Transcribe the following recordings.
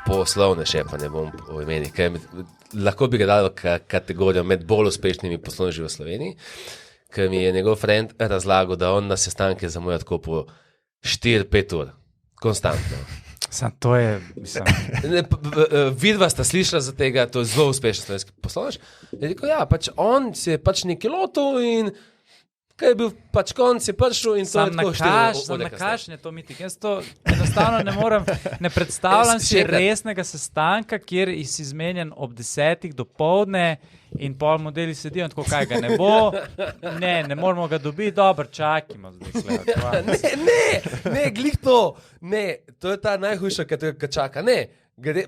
poslovnež, pa ne bom o imeni, lahko bi ga dal kategorijo med bolj uspešnimi poslovneži v Sloveniji, ker mi je njegov friend razlagal, da on na sestanke zamuja tako po 4-5 ur, konstantno. To je, mislim... Vidva sta slišala za tega, to je zelo uspešen slovenski poslovnež. Je rekel, pač on si je pač nekaj lotil in kaj je bil pač konc, je prišel in to je tako Sam nakašanje to mitik. Jaz to enostavno ne predstavljam si resnega sestanka, kjer si izmenjen ob 10 dopoldne in pol modeli sedijo in tako, kaj ga ne bo. Ne moramo ga dobiti, dobro, čakimo. Ne, glih to. Ne, to je ta najhujša, ki čaka. Ne,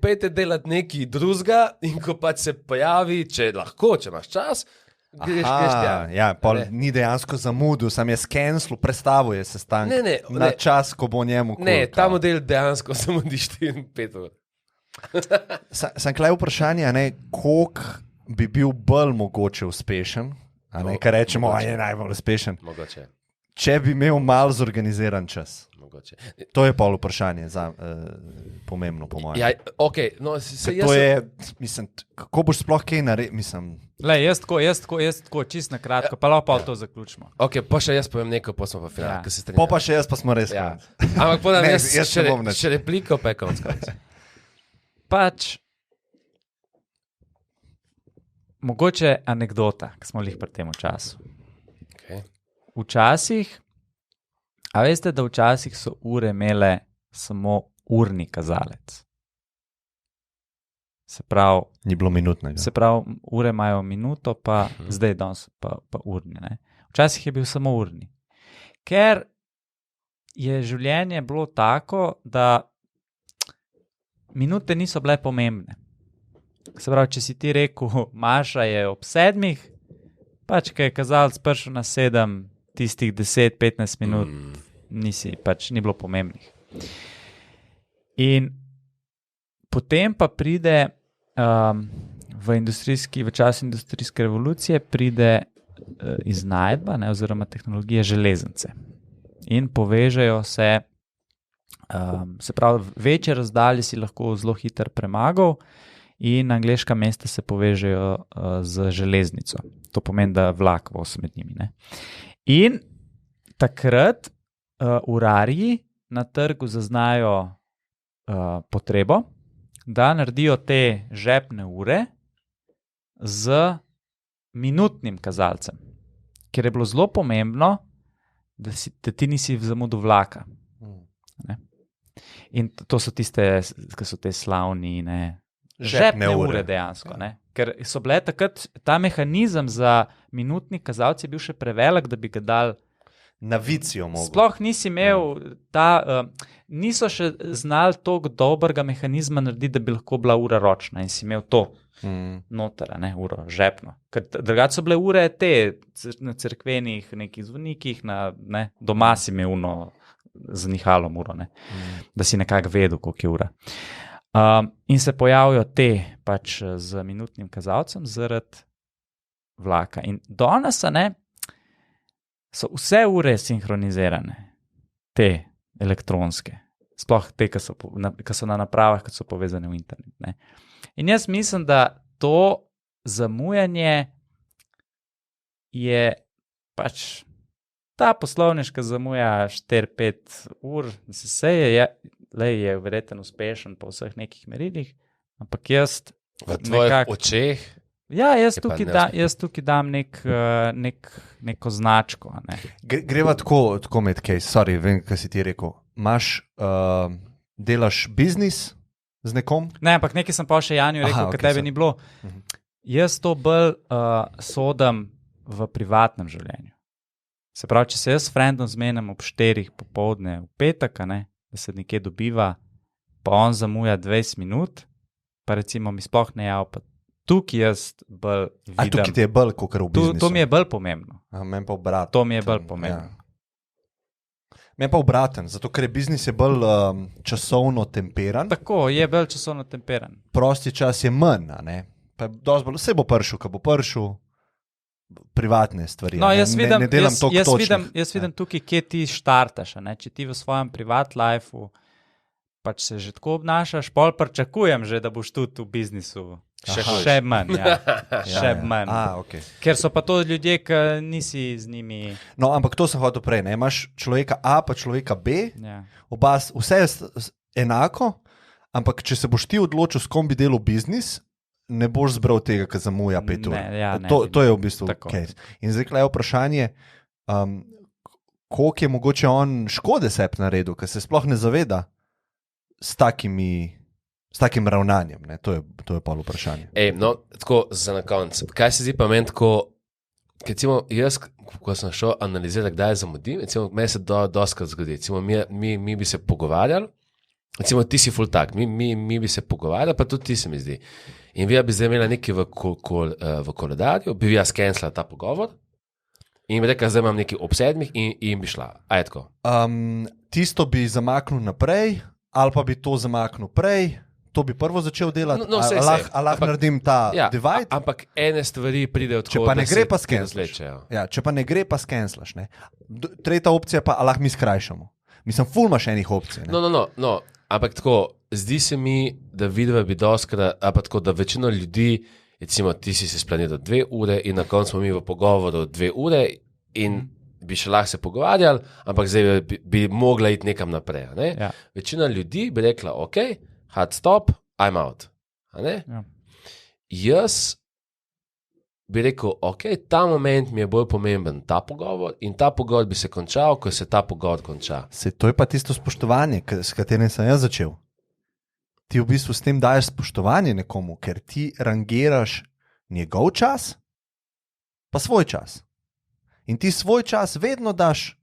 pejte delati nekaj drugega in ko pač se pojavi, če lahko, če imaš čas, greš tja. Ni dejansko zamudil, sam je skenslil, predstavil je sestanek na čas, ko bo njemu kul. Ne, ta model dejansko zamudi 4-5 ur. Sam klej vprašanje, koliko bi bil bolj mogoče uspešen, kar rečemo, je najbolj uspešen. Mogoče. Če bi imel malo zorganiziran čas. Mogoče. To je pol vprašanje, pomembno po mojem. Ja, okay, no, to je, mislim, kako boš sploh kaj naredil, mislim... Jaz tako, čist na kratko, pa lahko to zaključimo. Ok, pa še jaz povem nekaj, pa smo pa final, ki se strinjamo. Pa še jaz, pa smo res. Ja. Ampak podam jaz še repliko, pa je konc. Pač, mogoče anekdota, ki smo jih pri tem času. Okay. Včasih, a veste, da včasih so ure imele samo urni kazalec. Se pravi, ni bilo minutnega. Se pravi, ure imajo minuto, pa zdaj danes pa urni. Ne? Včasih je bil samo urni. Ker je življenje bilo tako, da minute niso bile pomembne. Se pravi, če si ti rekel, Maša je ob 7, pač, kaj je kazalec prišel na 7, tistih 10-15 minut, ni bilo pomembnih. In potem pa pride v času industrijske revolucije pride iznajdba, oziroma tehnologija železnice. In povežejo se pravi, večje razdalje si lahko zelo hitro premagal in angleška mesta se povežejo z železnico. To pomeni, da vlak voz med njimi. Ne? In takrat urarji na trgu zaznajo potrebo, da naredijo te žepne ure z minutnim kazalcem, ker je bilo zelo pomembno, da ti nisi v zamudu vlaka. Ne? In to so tiste, ki so te slavni, žepne ure dejansko. Ne? Ker so bile takrat, ta mehanizem za minutni kazalec je bil še prevelik, da bi ga dal na vicijo mogo. Sploh nisi imel niso še znali toliko dobrega mehanizma narediti, da bi lahko bila ura ročna in si imel to noter, uro, žepno. Ker drugače so bile ure te na cerkvenih nekih zvonikih, doma si imel z nihalom uro, da si nekako vedel, koliko je ura. In se pojavijo te pač z minutnim kazalcem zaradi vlaka. In danes, so vse ure sinhronizirane, te elektronske, sploh te, ki so na napravah, ki so povezane v internet. Ne. In jaz mislim, da to zamujanje je pač ta poslovnež, ki zamuja 4-5 ur, je verjetno uspešen po vseh nekih merilih, ampak jaz v tvojih očeh. Ja, jaz tukaj dam neko značko. Greva tako med kaj, vem, kaj si ti rekel. Delaš biznis z nekom? Ne, ampak nekaj sem pa še Janju rekel, kaj tebe ni bilo. Jaz to bolj sodam v privatnem življenju. Se pravi, če se jaz s frendom zmenim ob 4 popoldne v petek, da se nekje dobiva, pa on zamuja 20 minut, pa recimo mi sploh ne jav, pa tukaj jaz bolj vidim. A tukaj ti je bolj, kakor v biznisu? To mi je bolj pomembno. Meni pa obratno. To mi je bolj pomembno. Ja. Meni pa obraten, zato ker je biznis je bolj časovno temperan. Tako, je bolj časovno temperan. Prosti čas je manj, Pa vse bo prišel, ko bo prišel, privatne stvari. No, jaz vidim tukaj, kje ti štartaš. Če ti v svojem privat lifeu pač se že tako obnašaš, pol pričakujem že, da boš tudi v biznisu. Aha. Še manj, še manj. Okay. Ker so pa to ljudje, ki nisi z njimi. No, ampak to sem hotel prej. Ne? Imaš človeka A pa človeka B, Ja. oba, vse je enako, ampak če se boš ti odločil, s kom bi delal biznis, ne boš zbral tega, ki zamuja 5 ur. Ne, ja, ne, To je v bistvu tako. case. In zdaj je vprašanje, koliko je mogoče on škode sebi naredil, ker se sploh ne zaveda s takim ravnanjem. Ne? To je pa vprašanje. Ej, no, tako za na konec. Kaj se zdi pa meni tako, recimo jaz, ko sem šel analizirati, kdaj zamudim, recimo meni se doskrat zgodi, recimo mi bi se pogovarjali, recimo ti si full tak, mi bi se pogovarjali, pa tudi ti se mi zdi. In vi bi zdaj imela nekaj v koledarju, bi vi skenslala ta pogovor in bi rekla, zdaj imam nekaj ob 7 in bi šla. Aj tako. Tisto bi zamaknil naprej, ali pa bi to zamaknil prej, to bi prvo začel delati, No, sej. lahko naredim ta divide. Ampak ene stvari pridejo tako, Če pa ne da gre, se pa skenslaš. razvlečejo. Ja, če pa ne gre, pa skenslaš. Ne? Tretja opcija pa, lahko mi skrajšamo. Mislim, ful imaš enih opcij. Ne? No, ampak tako, zdi se mi, da vidiva bi doskrat, pa tako, da večina ljudi, recimo ti si se splaniral 2 ure in na koncu smo mi v pogovoru 2 ure in bi še lahko se pogovarjali, ampak zdaj bi mogla iti nekam naprej. Ne? Ja. Večina ljudi bi rekla, ok, hard stop, I'm out. A ne? Ja. Jaz bi rekel, ok, ta moment mi je bolj pomemben, ta pogovor in ta pogovor bi se končal, ko se ta pogovor konča. To je pa tisto spoštovanje, s katerim sem jaz začel. Ti v bistvu s tem daješ spoštovanje nekomu, ker ti rangiraš njegov čas, pa svoj čas. In ti svoj čas vedno daš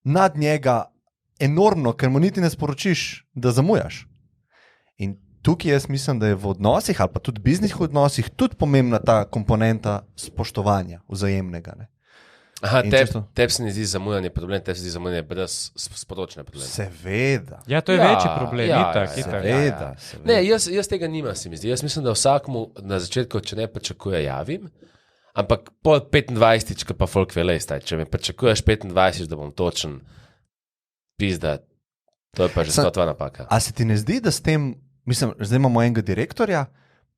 nad njega enormno, ker mu niti ne sporočiš, da zamujaš. In tukaj jaz mislim, da je v odnosih ali pa tudi v biznisnih odnosih tudi pomembna ta komponenta spoštovanja, vzajemnega. Ne? Aha, In tebi se ne zdi zamujanje problem, tebi se zdi zamujanje brez sporočne probleme. Seveda. Ja, to je večji problem, itak. Seveda. Ne, jaz tega nimam, se mi zdi. Jaz mislim, da vsakmu na začetku, če ne pričakuje, javim. Ampak po 25, ki pa folk velej staj, če me pričakuješ 25, da bom točen, pizda, to je pa že skotva napaka. A se ti ne zdi, da s tem, mislim, zdaj imamo enega direktorja,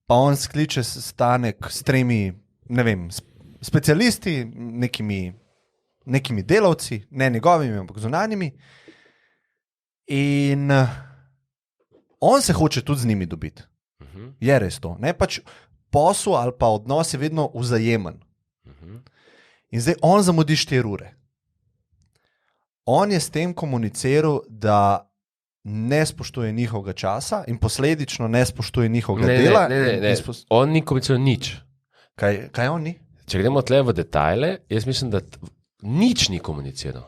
pa on skliče sestanek s 3, ne vem, specialisti, nekimi delavci, ne njegovimi, ampak zunanjimi. In on se hoče tudi z njimi dobiti. Je res to. Ne pač posel ali pa odnos je vedno vzajemen. In zdaj on zamudi 4 ure. On je s tem komuniciral, da ne spoštuje njihovega časa in posledično ne spoštuje njihovega dela. Ne. On ni komuniciral nič. Kaj on ni? Če gremo tle v detajle, jaz mislim, da nič ni komuniciral.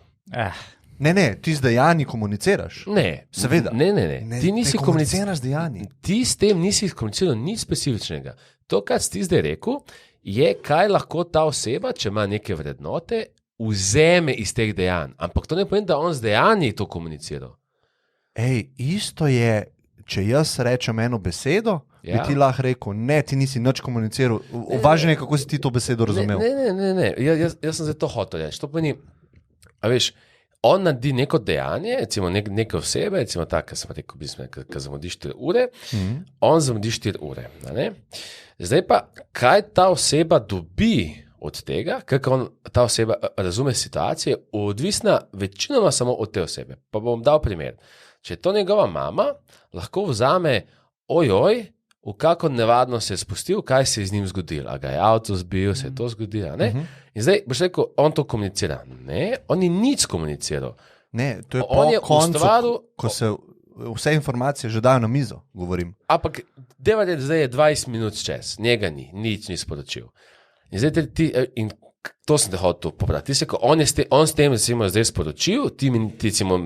Ne, ti z dejanji komuniciraš. Ne, seveda. Ne. Ti nisi komuniciraš z dejanji. Ti s tem nisi komuniciral nič specifičnega. To, kar si zdaj rekel, je, kaj lahko ta oseba, če ima neke vrednote, vzeme iz teh dejanj. Ampak to ne pomeni, da on z dejanji to komuniciral. Isto je, če jaz rečem eno besedo, bi ti lahko rekel, ne, ti nisi nič komuniciral. Važno je, kako si ti to besedo razumel. Ne. Jaz sem zdaj to hotel reči. To pomeni, a veš, on naredi neko dejanje, recimo neke osebe, recimo ta, ki sem rekel, ki zamudi 4 ure, on zamudi 4 ure. Zdaj pa, kaj ta oseba dobi od tega, kako ta oseba razume situacije, odvisna večinoma samo od te osebe. Pa bom dal primer. Če je to njegova mama, lahko vzame, ojoj, v kako nevadno se je spustil, kaj se je z njim zgodilo. A ga je avto zbil, se je to zgodilo. In zdaj boš rekel, on to komunicira. Ne, on ni nič komuniciral. Ne, to je po koncu, ko se vse informacije že dajo na mizo, govorim. Ampak zdaj je 20 minut čez, njega nič ni sporočil. In zdaj in to sem te hotel popraviti. Ti se, ko on s tem recimo zdaj sporočil, ti recimo,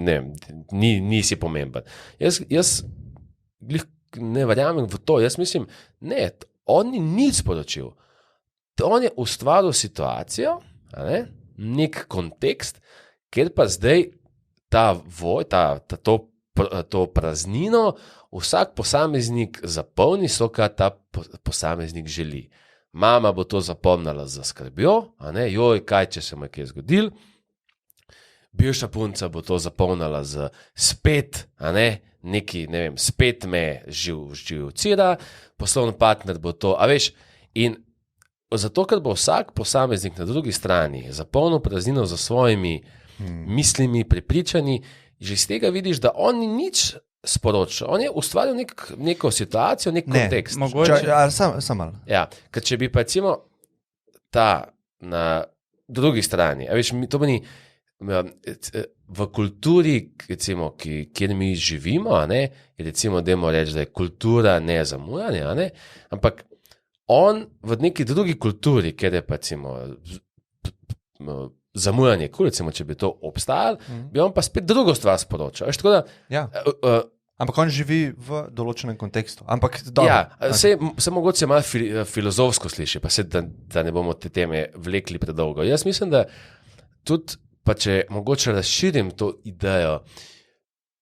nisi pomemben. Jaz ne verjamem v to, jaz mislim, ne, on ni nič sporočil. On je ustvaril situacijo, nek kontekst, kjer pa zdaj to praznino vsak posameznik zapolni, kar ta posameznik želi. Mama bo to zapomnila z skrbjo, joj, kaj če se mu je kaj zgodil. Bivša punca bo to zapomnila z spet, neki, ne vem, spet me živcira, poslovni partner bo to, a veš, in zato, ker bo vsak posameznik na drugi strani zapolnil praznino za svojimi mislimi, prepričanji, že iz tega vidiš, da on ni nič sporočil, on je ustvaril neko situacijo, nek kontekst. Sam malo. Ja, ker če bi pa recimo ta na drugi strani, a veš, to meni v kulturi, recimo, kjer mi živimo, je recimo, dajmo reči, da je kultura ne zamujanje, ampak on v neki drugi kulturi, kjer je pa recimo zamujanje, recimo, če bi to obstajalo, bi on pa spet drugo stvar sporočal. Ampak on živi v določenem kontekstu. Se mogoče malo filozofsko sliši, pa se da ne bomo te teme vlekli predolgo. Jaz mislim, da tudi, pa če mogoče razširim to idejo,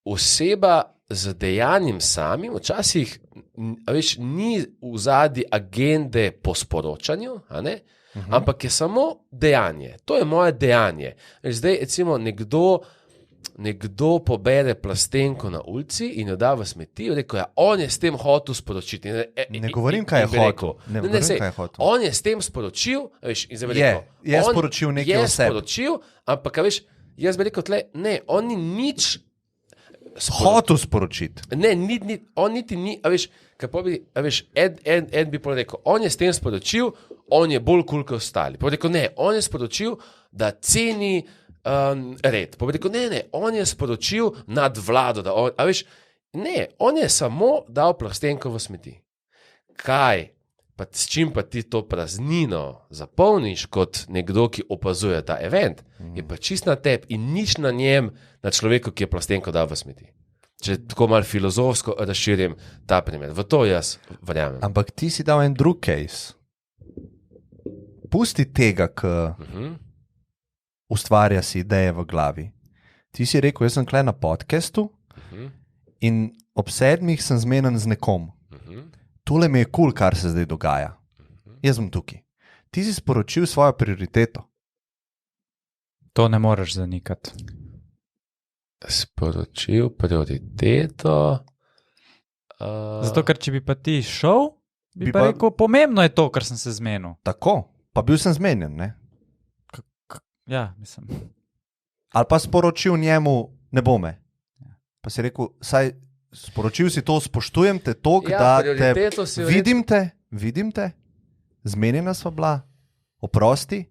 oseba z dejanjem samim včasih ni v zadnji agende po sporočanju, ampak je samo dejanje. To je moje dejanje. Zdaj, recimo, nekdo pobere plastenko na ulici in jo da v smeti, rekel je, on je s tem hotel sporočiti. Ne govorim, kaj je hotel. On je s tem sporočil, in zdaj bi rekel, je sporočil nekaj o sebi. Je sporočil, ampak, veš, jaz bi rekel tle, ne, on ni nič hotel sporočiti. Ne, on niti ni, en bi rekel, on je s tem sporočil, on je bolj kul kot ostali. Pa rekel, ne, on je sporočil, da ceni red. Pa rekel, ne, on je sporočil nad vlado, da on, on je samo dal plastenko v smeti. Kaj? Pa s čim pa ti to praznino zapolniš kot nekdo, ki opazuje ta event, je pa čist na tebi in nič na njem, na človeku, ki je plastenko dal v smeti. Če tako malo filozofsko razširim ta primer. V to jaz verjamem. Ampak ti si dal en drug case. Pusti tega, ki ustvarja si ideje v glavi. Ti si rekel, jaz sem tukaj na podcastu in ob 7 sem zmenen z nekom. Tole mi je kul, kar se zdaj dogaja. Jaz sem tukaj. Ti si sporočil svojo prioriteto. To ne moreš zanikati. Sporočil prioriteto. Zato, ker če bi pa ti šel, bi pa rekel, pomembno je to, kar sem se zmenil. Tako, pa bil sem zmenjen, ne? Ja, mislim. Ali pa sporočil njemu, ne bo me. Pa si rekel, saj sporočil si to, spoštujem te toliko, da te vidim te, zmenjena sva bila, oprosti,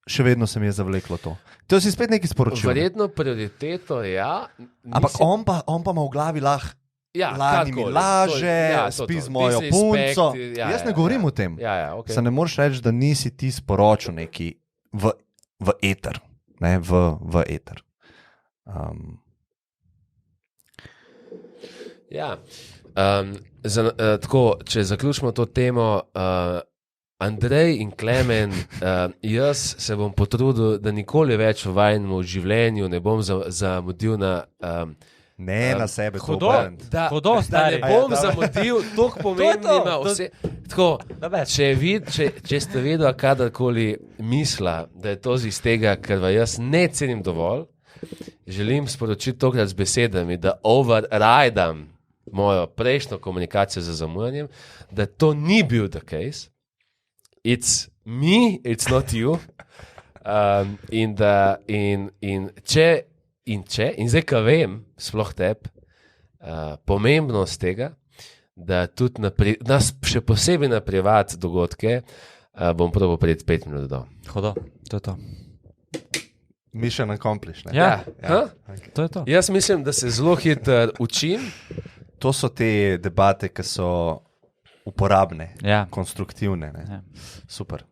še vedno se mi je zavleklo to. To si spet nekaj sporočil. Verjetno prioriteto, ja. Ampak on pa ima v glavi lani mi laže, spi z mojo punco. Jaz ne govorim o tem. Okay. Se ne moreš reči, da nisi ti sporočil neki v eter. Ne, v eter. Tako, če zaključimo to temo, Andrej in Klemen, jaz se bom potrudil, da nikoli več v vajenem življenju ne bom zamudil na... na sebe, hudo, da ne bom zamudil toliko pomembnima če ste vedeli kadarkoli misla, da je to iz tega, ker jaz ne cenim dovolj, želim sporočiti tokrat z besedami, da overridam mojo prejšnjo komunikacijo z zamujanjem, da to ni bil the case. It's me, it's not you. In zdaj, ko vem, sploh tebi, pomembnost tega, da tudi nas še posebej na privat dogodke bom probal priti 5 minut do. Hudo, to je to. Mission accomplished. Ja. Okay. To je to. Jaz mislim, da se zelo hitro učim. To so te debate, ki so uporabne, konstruktivne. Ja. Super.